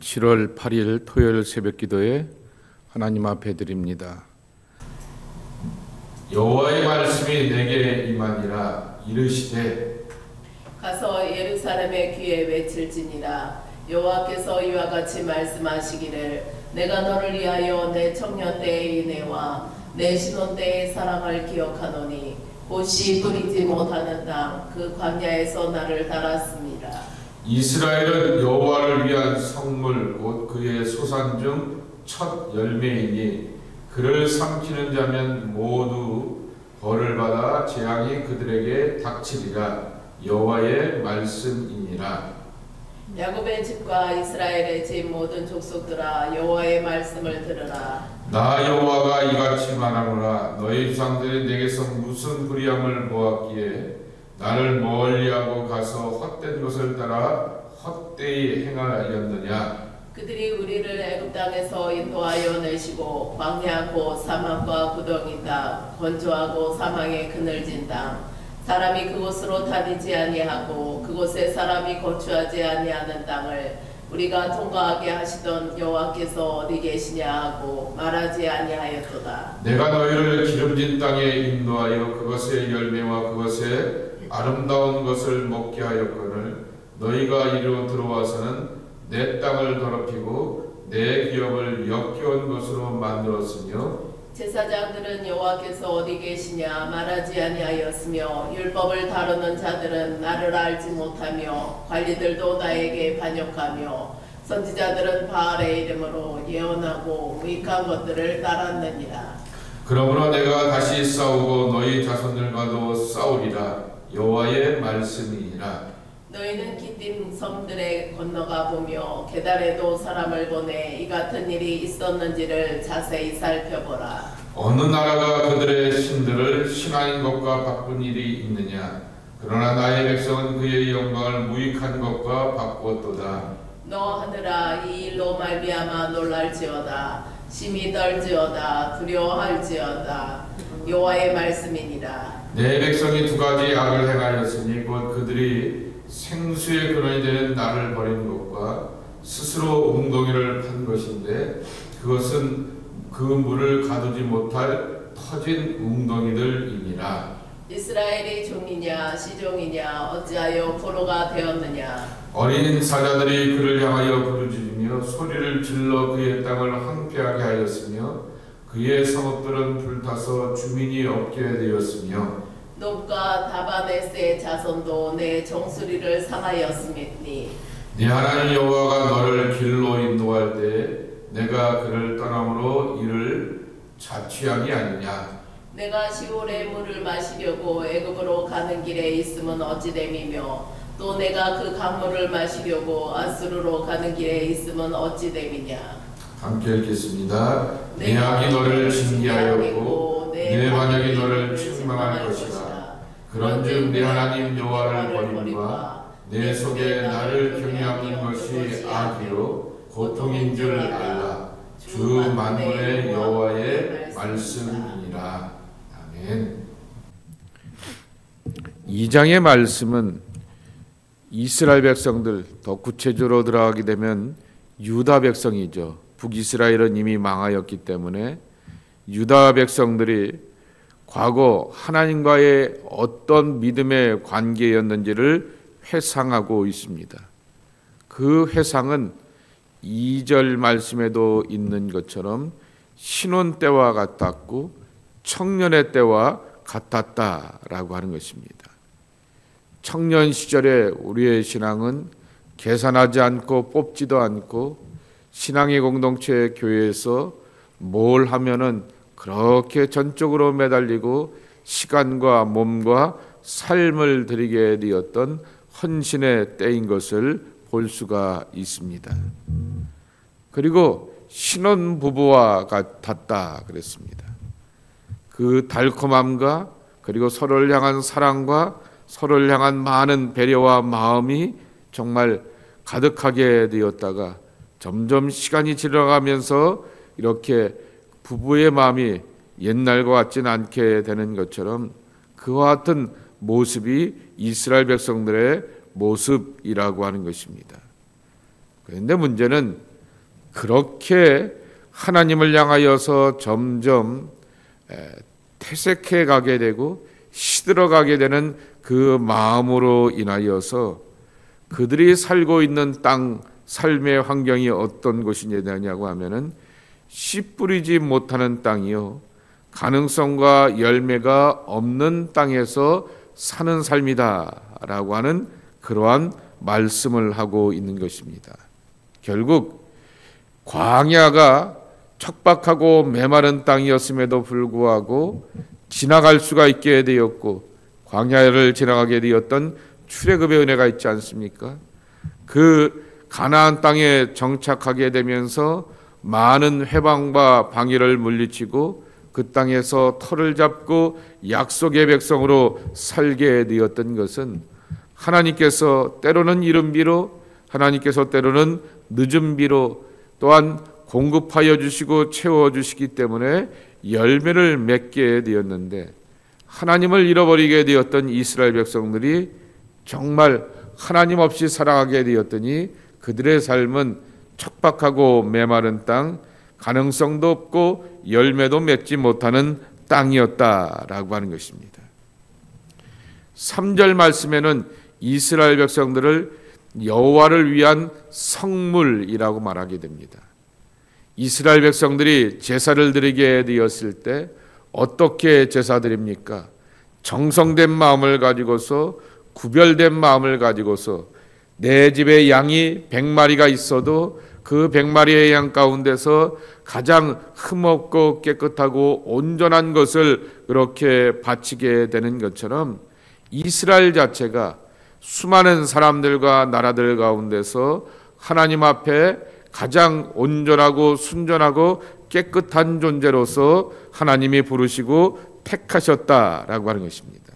7월 8일 토요일 새벽 기도에 하나님 앞에 드립니다. 여호와의 말씀이 내게 임하니라. 이르시되 가서 예루살렘의 귀에 외칠지니라. 여호와께서 이와 같이 말씀하시기를 내가 너를 위하여 내 청년 때의 인애와 내 신혼 때의 사랑을 기억하노니 곧이 뿌리지 못하는 땅 그 광야에서 나를 달았습니다. 이스라엘은 여호와를 위한 성물 곧 그의 소산 중 첫 열매이니 그를 삼키는 자면 모두 벌을 받아 재앙이 그들에게 닥치리라. 여호와의 말씀이니라. 야곱의 집과 이스라엘의 집 모든 족속들아 여호와의 말씀을 들으라. 나 여호와가 이같이 말하노라. 너희 조상들이 내게서 무슨 불의함을 보았기에 나를 멀리하고 가서 헛된 것을 따라 헛되이 행하였느냐. 그들이 우리를 애굽 땅에서 인도하여 내시고 광야 곧 사막과 구덩이 땅 건조하고 사망의 그늘진 땅 사람이 그곳으로 다니지 아니하고 그곳에 사람이 거주하지 아니하는 땅을 우리가 통과하게 하시던 여호와께서 어디 계시냐 하고 말하지 아니하였도다. 내가 너희를 기름진 땅에 인도하여 그것의 열매와 그것의 아름다운 것을 먹게 하였거늘 너희가 이리로 들어와서는 내 땅을 더럽히고 내 기업을 역겨운 것으로 만들었으며 제사장들은 여호와께서 어디 계시냐 말하지 아니하였으며 율법을 다루는 자들은 나를 알지 못하며 관리들도 나에게 반역하며 선지자들은 바알의 이름으로 예언하고 무익한 것들을 따랐느니라. 그러므로 내가 다시 싸우고 너희 자손들과도 싸우리라. 여호와의 말씀이니라. 너희는 기띔 섬들에 건너가 보며 게달에도 사람을 보내 이 같은 일이 있었는지를 자세히 살펴보라. 어느 나라가 그들의 신들을 신하인 것과 바꾼 일이 있느냐. 그러나 나의 백성은 그의 영광을 무익한 것과 바꾸었도다. 너 하늘아 이 일로 말미암아 놀랄지어다. 심히 떨지어다. 두려워할지어다. 여호와의 말씀이니라. 내 백성이 두 가지 악을 행하였으니 곧 그들이 생수의 근원이 되는 나를 버린 것과 스스로 웅덩이를 판 것인데 그것은 그 물을 가두지 못할 터진 웅덩이들이니라. 이스라엘이 종이냐 시종이냐 어찌하여 포로가 되었느냐. 어린 사자들이 그를 향하여 부르짖으며 소리를 질러 그의 땅을 황폐하게 하였으며 그의 성읍들은 불타서 주민이 없게 되었으며 놉과 다바네스의 자손도 내 정수리를 상하였으니 네 하나님 여호와가 너를 길로 인도할 때 내가 그를 떠남으로 이를 자취함이 아니냐. 내가 시올의 물을 마시려고 애굽으로 가는 길에 있음은 어찌 됨이며 또 내가 그 강물을 마시려고 아수르로 가는 길에 있음은 어찌 됨이냐. 함께 읽겠습니다. 내 악이 너를 징계하였고 내 반역이 너를 책망할 것이다. 그런즉 내 하나님 여호와를 버림과 내 속에 나를 경외하는 것이 악이요 고통인 줄 알라. 주 만군의 여호와의 말씀이니라. 아멘. 2장의 말씀은 이스라엘 백성들, 더 구체적으로 들어가게 되면 유다 백성이죠. 북이스라엘은 이미 망하였기 때문에 유다 백성들이 과거 하나님과의 어떤 믿음의 관계였는지를 회상하고 있습니다. 그 회상은 2절 말씀에도 있는 것처럼 신혼 때와 같았고 청년의 때와 같았다라고 하는 것입니다. 청년 시절에 우리의 신앙은 계산하지 않고 뽑지도 않고 신앙의 공동체 교회에서 뭘 하면은 그렇게 전적으로 매달리고 시간과 몸과 삶을 드리게 되었던 헌신의 때인 것을 볼 수가 있습니다. 그리고 신혼부부와 같았다 그랬습니다. 그 달콤함과 그리고 서로를 향한 사랑과 서로를 향한 많은 배려와 마음이 정말 가득하게 되었다가 점점 시간이 지나가면서 이렇게 부부의 마음이 옛날과 같지는 않게 되는 것처럼 그와 같은 모습이 이스라엘 백성들의 모습이라고 하는 것입니다. 그런데 문제는 그렇게 하나님을 향하여서 점점 퇴색해 가게 되고 시들어 가게 되는 그 마음으로 인하여서 그들이 살고 있는 땅, 삶의 환경이 어떤 곳이냐고 하면은 씨 뿌리지 못하는 땅이요, 가능성과 열매가 없는 땅에서 사는 삶이다라고 하는 그러한 말씀을 하고 있는 것입니다. 결국 광야가 척박하고 메마른 땅이었음에도 불구하고 지나갈 수가 있게 되었고, 광야를 지나가게 되었던 출애굽의 은혜가 있지 않습니까? 그 가나안 땅에 정착하게 되면서 많은 회방과 방해를 물리치고 그 땅에서 터를 잡고 약속의 백성으로 살게 되었던 것은 하나님께서 때로는 이른 비로, 하나님께서 때로는 늦은 비로 또한 공급하여 주시고 채워주시기 때문에 열매를 맺게 되었는데, 하나님을 잃어버리게 되었던 이스라엘 백성들이 정말 하나님 없이 살아가게 되었더니 그들의 삶은 척박하고 메마른 땅, 가능성도 없고 열매도 맺지 못하는 땅이었다라고 하는 것입니다. 3절 말씀에는 이스라엘 백성들을 여호와를 위한 성물이라고 말하게 됩니다. 이스라엘 백성들이 제사를 드리게 되었을 때 어떻게 제사 드립니까? 정성된 마음을 가지고서, 구별된 마음을 가지고서, 내 집에 양이 100마리가 있어도 그 100마리의 양 가운데서 가장 흠없고 깨끗하고 온전한 것을 그렇게 바치게 되는 것처럼 이스라엘 자체가 수많은 사람들과 나라들 가운데서 하나님 앞에 가장 온전하고 순전하고 깨끗한 존재로서 하나님이 부르시고 택하셨다라고 하는 것입니다.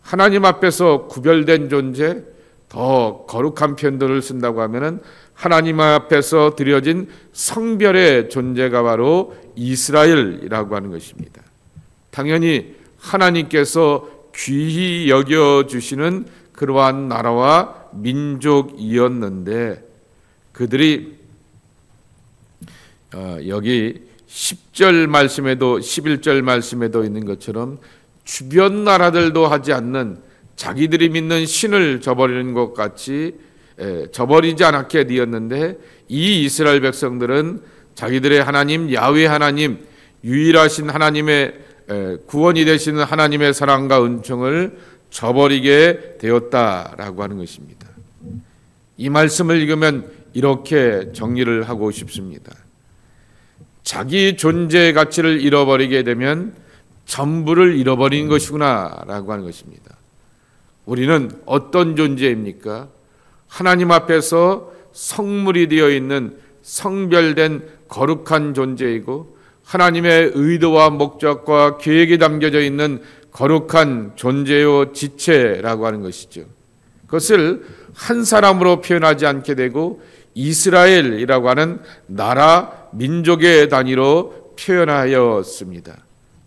하나님 앞에서 구별된 존재, 더 거룩한 표현들을 쓴다고 하면은 하나님 앞에서 드려진 성별의 존재가 바로 이스라엘이라고 하는 것입니다. 당연히 하나님께서 귀히 여겨주시는 그러한 나라와 민족이었는데, 그들이 여기 10절 말씀에도 11절 말씀에도 있는 것처럼 주변 나라들도 하지 않는 자기들이 믿는 신을 저버리는 것 같이 저버리지 않게 되었는데, 이 이스라엘 백성들은 자기들의 하나님 야훼 하나님, 유일하신 하나님의 구원이 되시는 하나님의 사랑과 은총을 저버리게 되었다라고 하는 것입니다. 이 말씀을 읽으면 이렇게 정리를 하고 싶습니다. 자기 존재의 가치를 잃어버리게 되면 전부를 잃어버린 것이구나라고 하는 것입니다. 우리는 어떤 존재입니까? 하나님 앞에서 성물이 되어 있는 성별된 거룩한 존재이고, 하나님의 의도와 목적과 계획이 담겨져 있는 거룩한 존재요 지체라고 하는 것이죠. 그것을 한 사람으로 표현하지 않게 되고 이스라엘이라고 하는 나라, 민족의 단위로 표현하였습니다.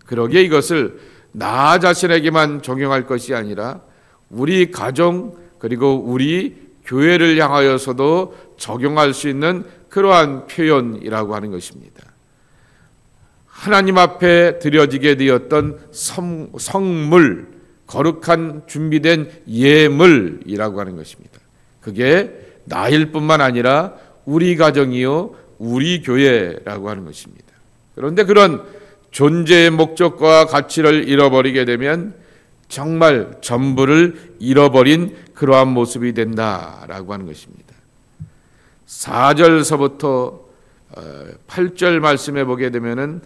그러기에 이것을 나 자신에게만 적용할 것이 아니라 우리 가정 그리고 우리 교회를 향하여서도 적용할 수 있는 그러한 표현이라고 하는 것입니다. 하나님 앞에 드려지게 되었던 성물, 거룩한 준비된 예물이라고 하는 것입니다. 그게 나일 뿐만 아니라 우리 가정이요 우리 교회라고 하는 것입니다. 그런데 그런 존재의 목적과 가치를 잃어버리게 되면 정말 전부를 잃어버린 그러한 모습이 된다라고 하는 것입니다. 4절서부터 8절 말씀에 보게 되면은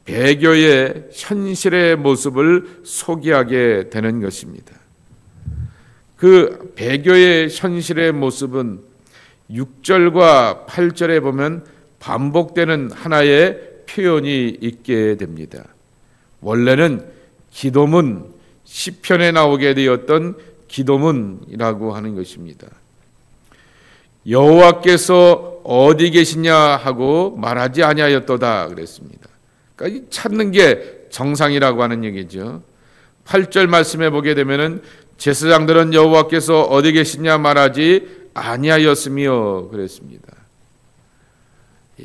배교의 현실의 모습을 소개하게 되는 것입니다. 그 배교의 현실의 모습은 6절과 8절에 보면 반복되는 하나의 표현이 있게 됩니다. 원래는 기도문, 시편에 나오게 되었던 기도문이라고 하는 것입니다. 여호와께서 어디 계시냐 하고 말하지 아니하였도다 그랬습니다. 그러니까 찾는 게 정상이라고 하는 얘기죠. 8절 말씀에 보게 되면은 제사장들은 여호와께서 어디 계시냐 말하지 아니하였으며 그랬습니다.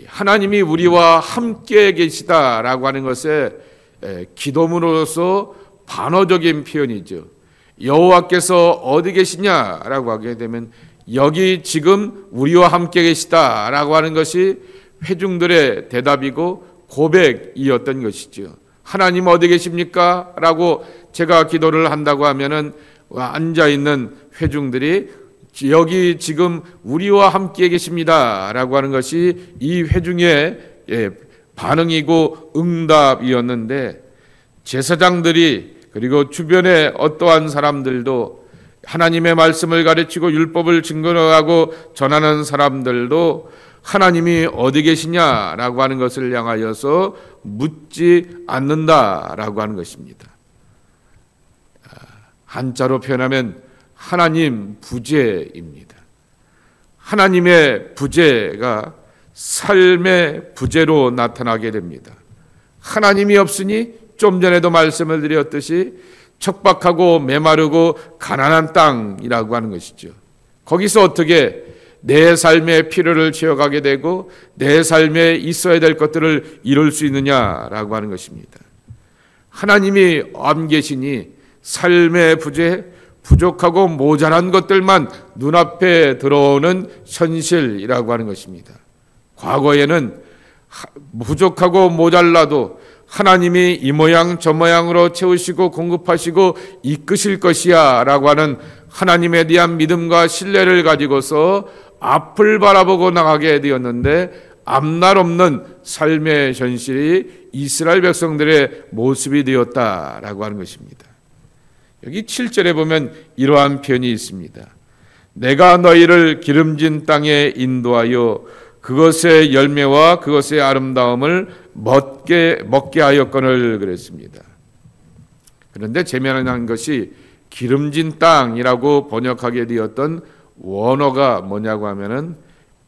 하나님이 우리와 함께 계시다라고 하는 것에 기도문으로서 반어적인 표현이죠. 여호와께서 어디 계시냐라고 하게 되면 여기 지금 우리와 함께 계시다라고 하는 것이 회중들의 대답이고 고백이었던 것이죠. 하나님 어디 계십니까? 라고 제가 기도를 한다고 하면은 앉아있는 회중들이 여기 지금 우리와 함께 계십니다 라고 하는 것이 이 회중의 반응이고 응답이었는데, 제사장들이 그리고 주변의 어떠한 사람들도, 하나님의 말씀을 가르치고 율법을 증거하고 전하는 사람들도 하나님이 어디 계시냐라고 하는 것을 향하여서 묻지 않는다라고 하는 것입니다. 한자로 표현하면 하나님 부재입니다. 하나님의 부재가 삶의 부재로 나타나게 됩니다. 하나님이 없으니 좀 전에도 말씀을 드렸듯이 척박하고 메마르고 가난한 땅이라고 하는 것이죠. 거기서 어떻게 내 삶의 필요를 채워가게 되고 내 삶에 있어야 될 것들을 이룰 수 있느냐라고 하는 것입니다. 하나님이 안 계시니 삶의 부재, 부족하고 모자란 것들만 눈앞에 들어오는 현실이라고 하는 것입니다. 과거에는 부족하고 모자라도 하나님이 이 모양 저 모양으로 채우시고 공급하시고 이끄실 것이야 라고 하는 하나님에 대한 믿음과 신뢰를 가지고서 앞을 바라보고 나가게 되었는데, 앞날 없는 삶의 현실이 이스라엘 백성들의 모습이 되었다라고 하는 것입니다. 여기 7절에 보면 이러한 표현이 있습니다. 내가 너희를 기름진 땅에 인도하여 그것의 열매와 그것의 아름다움을 먹게 하였거늘 그랬습니다. 그런데 재미난 것이 기름진 땅이라고 번역하게 되었던 원어가 뭐냐고 하면은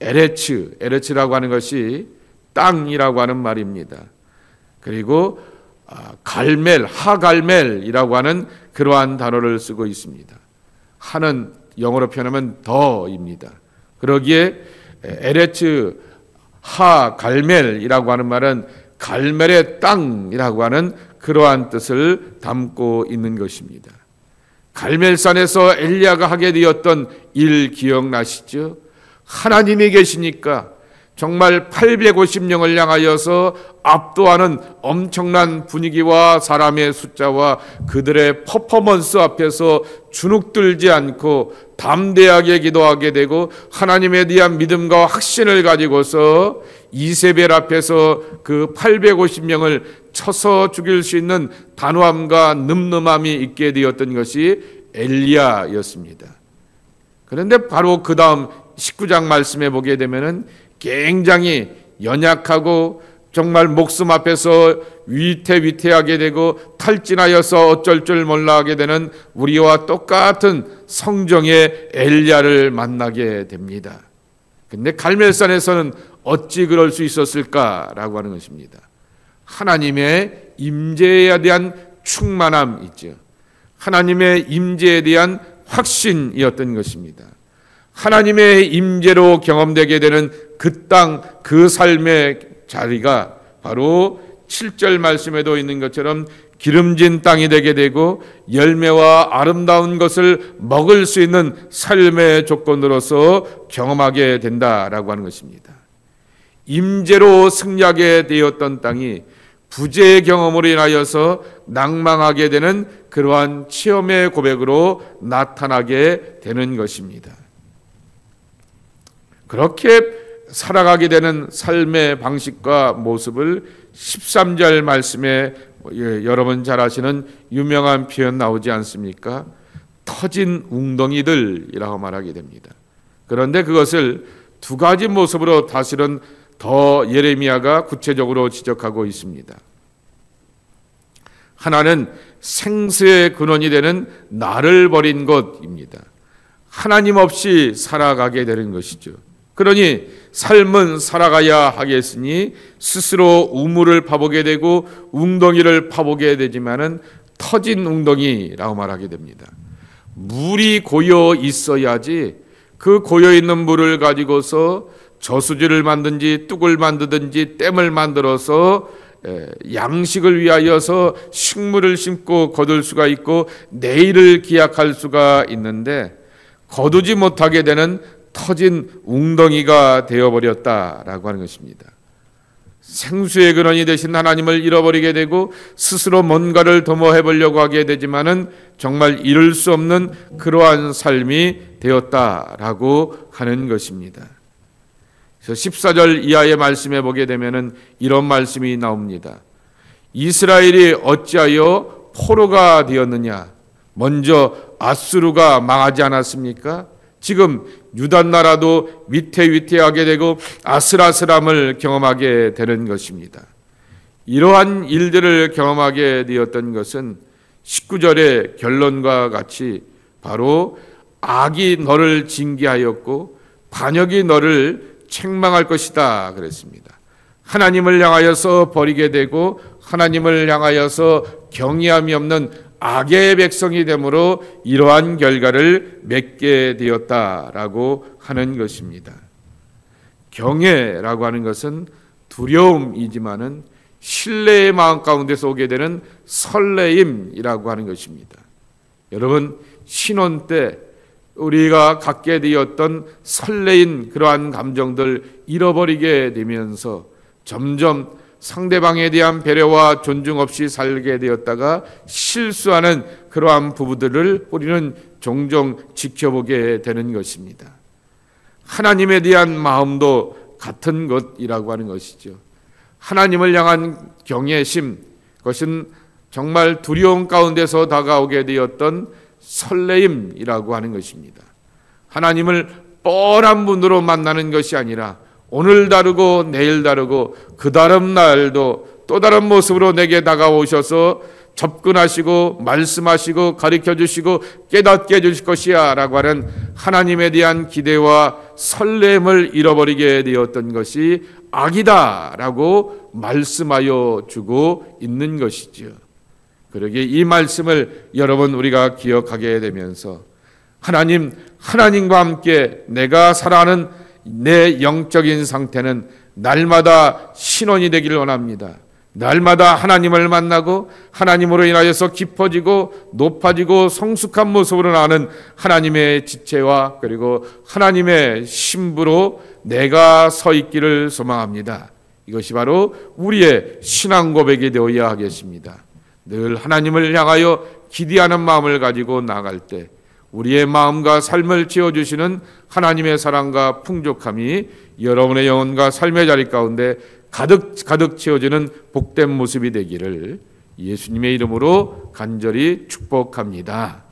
에레츠라고 하는 것이 땅이라고 하는 말입니다. 그리고 하갈멜이라고 하는 그러한 단어를 쓰고 있습니다. 하는 영어로 표현하면 더입니다. 그러기에 에레츠 하갈멜이라고 하는 말은 갈멜의 땅이라고 하는 그러한 뜻을 담고 있는 것입니다. 갈멜산에서 엘리야가 하게 되었던 일 기억나시죠? 하나님이 계시니까 정말 850명을 향하여서 압도하는 엄청난 분위기와 사람의 숫자와 그들의 퍼포먼스 앞에서 주눅들지 않고 담대하게 기도하게 되고 하나님에 대한 믿음과 확신을 가지고서 이세벨 앞에서 그 850명을 쳐서 죽일 수 있는 단호함과 늠름함이 있게 되었던 것이 엘리야였습니다. 그런데 바로 그 다음 19장 말씀에 보게 되면은 굉장히 연약하고 정말 목숨 앞에서 위태위태하게 되고 탈진하여서 어쩔 줄 몰라 하게 되는 우리와 똑같은 성정의 엘리야를 만나게 됩니다. 근데 갈멜산에서는 어찌 그럴 수 있었을까라고 하는 것입니다. 하나님의 임재에 대한 충만함 있죠. 하나님의 임재에 대한 확신이었던 것입니다. 하나님의 임재로 경험되게 되는 그 땅, 그 삶의 자리가 바로 7절 말씀에도 있는 것처럼 기름진 땅이 되게 되고 열매와 아름다운 것을 먹을 수 있는 삶의 조건으로서 경험하게 된다라고 하는 것입니다. 임재로 승리하게 되었던 땅이 부재의 경험으로 인하여서 낭망하게 되는 그러한 체험의 고백으로 나타나게 되는 것입니다. 그렇게 살아가게 되는 삶의 방식과 모습을 13절 말씀에 여러분 잘 아시는 유명한 표현 나오지 않습니까? 터진 웅덩이들이라고 말하게 됩니다. 그런데 그것을 두 가지 모습으로 사실은 더 예레미야가 구체적으로 지적하고 있습니다. 하나는 생수의 근원이 되는 나를 버린 것입니다. 하나님 없이 살아가게 되는 것이죠. 그러니 삶은 살아가야 하겠으니 스스로 우물을 파보게 되고 웅덩이를 파보게 되지만은 터진 웅덩이라고 말하게 됩니다. 물이 고여 있어야지 그 고여 있는 물을 가지고서 저수지를 만든지 뚝을 만드든지 댐을 만들어서 양식을 위하여서 식물을 심고 거둘 수가 있고 내일을 기약할 수가 있는데 거두지 못하게 되는 터진 웅덩이가 되어버렸다라고 하는 것입니다. 생수의 근원이 되신 하나님을 잃어버리게 되고 스스로 뭔가를 도모해 보려고 하게 되지만은 정말 이룰 수 없는 그러한 삶이 되었다라고 하는 것입니다. 그래서 14절 이하의 말씀에 보게 되면은 이런 말씀이 나옵니다. 이스라엘이 어찌하여 포로가 되었느냐? 먼저 아수르가 망하지 않았습니까? 지금 유다 나라도 위태위태하게 되고 아슬아슬함을 경험하게 되는 것입니다. 이러한 일들을 경험하게 되었던 것은 19절의 결론과 같이 바로 악이 너를 징계하였고 반역이 너를 책망할 것이다 그랬습니다. 하나님을 향하여서 버리게 되고 하나님을 향하여서 경외함이 없는 악의 백성이 되므로 이러한 결과를 맺게 되었다라고 하는 것입니다. 경외라고 하는 것은 두려움이지만은 신뢰의 마음 가운데서 오게 되는 설레임이라고 하는 것입니다. 여러분, 신혼 때 우리가 갖게 되었던 설레인 그러한 감정들 잃어버리게 되면서 점점 상대방에 대한 배려와 존중 없이 살게 되었다가 실수하는 그러한 부부들을 우리는 종종 지켜보게 되는 것입니다. 하나님에 대한 마음도 같은 것이라고 하는 것이죠. 하나님을 향한 경외심, 그것은 정말 두려움 가운데서 다가오게 되었던 설레임이라고 하는 것입니다. 하나님을 뻔한 분으로 만나는 것이 아니라 오늘 다르고 내일 다르고 그 다음 날도 또 다른 모습으로 내게 다가오셔서 접근하시고 말씀하시고 가르쳐주시고 깨닫게 해주실 것이야 라고 하는 하나님에 대한 기대와 설렘을 잃어버리게 되었던 것이 악이다 라고 말씀하여 주고 있는 것이죠. 그러기에 이 말씀을 여러분 우리가 기억하게 되면서 하나님과 함께 내가 살아가는 내 영적인 상태는 날마다 신원이 되기를 원합니다. 날마다 하나님을 만나고 하나님으로 인하여서 깊어지고 높아지고 성숙한 모습으로 나가는 하나님의 지체와 그리고 하나님의 신부로 내가 서 있기를 소망합니다. 이것이 바로 우리의 신앙 고백이 되어야 하겠습니다. 늘 하나님을 향하여 기대하는 마음을 가지고 나갈 때 우리의 마음과 삶을 지어주시는 하나님의 사랑과 풍족함이 여러분의 영혼과 삶의 자리 가운데 가득 채워지는 복된 모습이 되기를 예수님의 이름으로 간절히 축복합니다.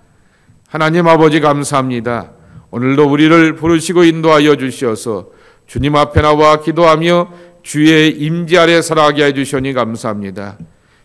하나님 아버지 감사합니다. 오늘도 우리를 부르시고 인도하여 주시어서 주님 앞에 나와 기도하며 주의 임재 아래 살아가게 해주시니 감사합니다.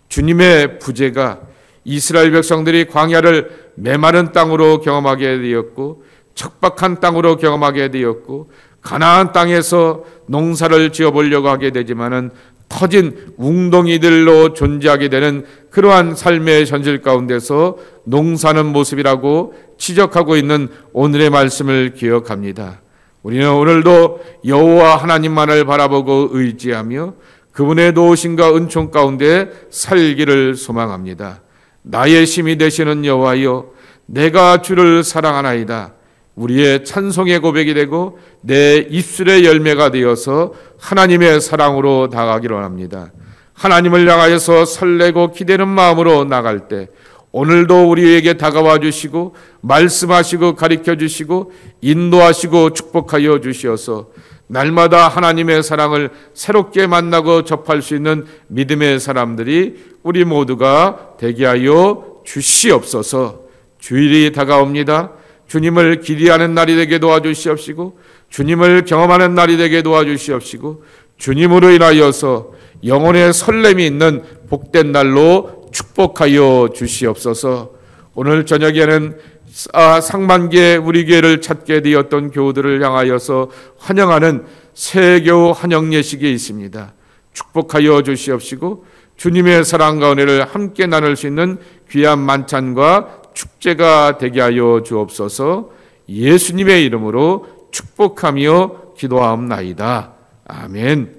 주님의 부재가 이스라엘 백성들이 광야를 메마른 땅으로 경험하게 되었고 척박한 땅으로 경험하게 되었고 가나안 땅에서 농사를 지어보려고 하게 되지만은 터진 웅덩이들로 존재하게 되는 그러한 삶의 현실 가운데서 농사는 모습이라고 지적하고 있는 오늘의 말씀을 기억합니다. 우리는 오늘도 여호와 하나님만을 바라보고 의지하며 그분의 도우심과 은총 가운데 살기를 소망합니다. 나의 힘이 되시는 여호와여, 내가 주를 사랑하나이다. 우리의 찬송의 고백이 되고 내 입술의 열매가 되어서 하나님의 사랑으로 다가가기를 원합니다. 하나님을 향하여서 설레고 기대는 마음으로 나갈 때 오늘도 우리에게 다가와 주시고 말씀하시고 가르쳐 주시고 인도하시고 축복하여 주시어서 날마다 하나님의 사랑을 새롭게 만나고 접할 수 있는 믿음의 사람들이 우리 모두가 되게 하여 주시옵소서. 주일이 다가옵니다. 주님을 기대하는 날이 되게 도와주시옵시고 주님을 경험하는 날이 되게 도와주시옵시고 주님으로 인하여서 영혼의 설렘이 있는 복된 날로 축복하여 주시옵소서. 오늘 저녁에는 상반기에 우리 교회를 찾게 되었던 교우들을 향하여서 환영하는 새교 환영 예식이 있습니다. 축복하여 주시옵시고 주님의 사랑과 은혜를 함께 나눌 수 있는 귀한 만찬과 축제가 되게 하여 주옵소서. 예수님의 이름으로 축복하며 기도하옵나이다. 아멘.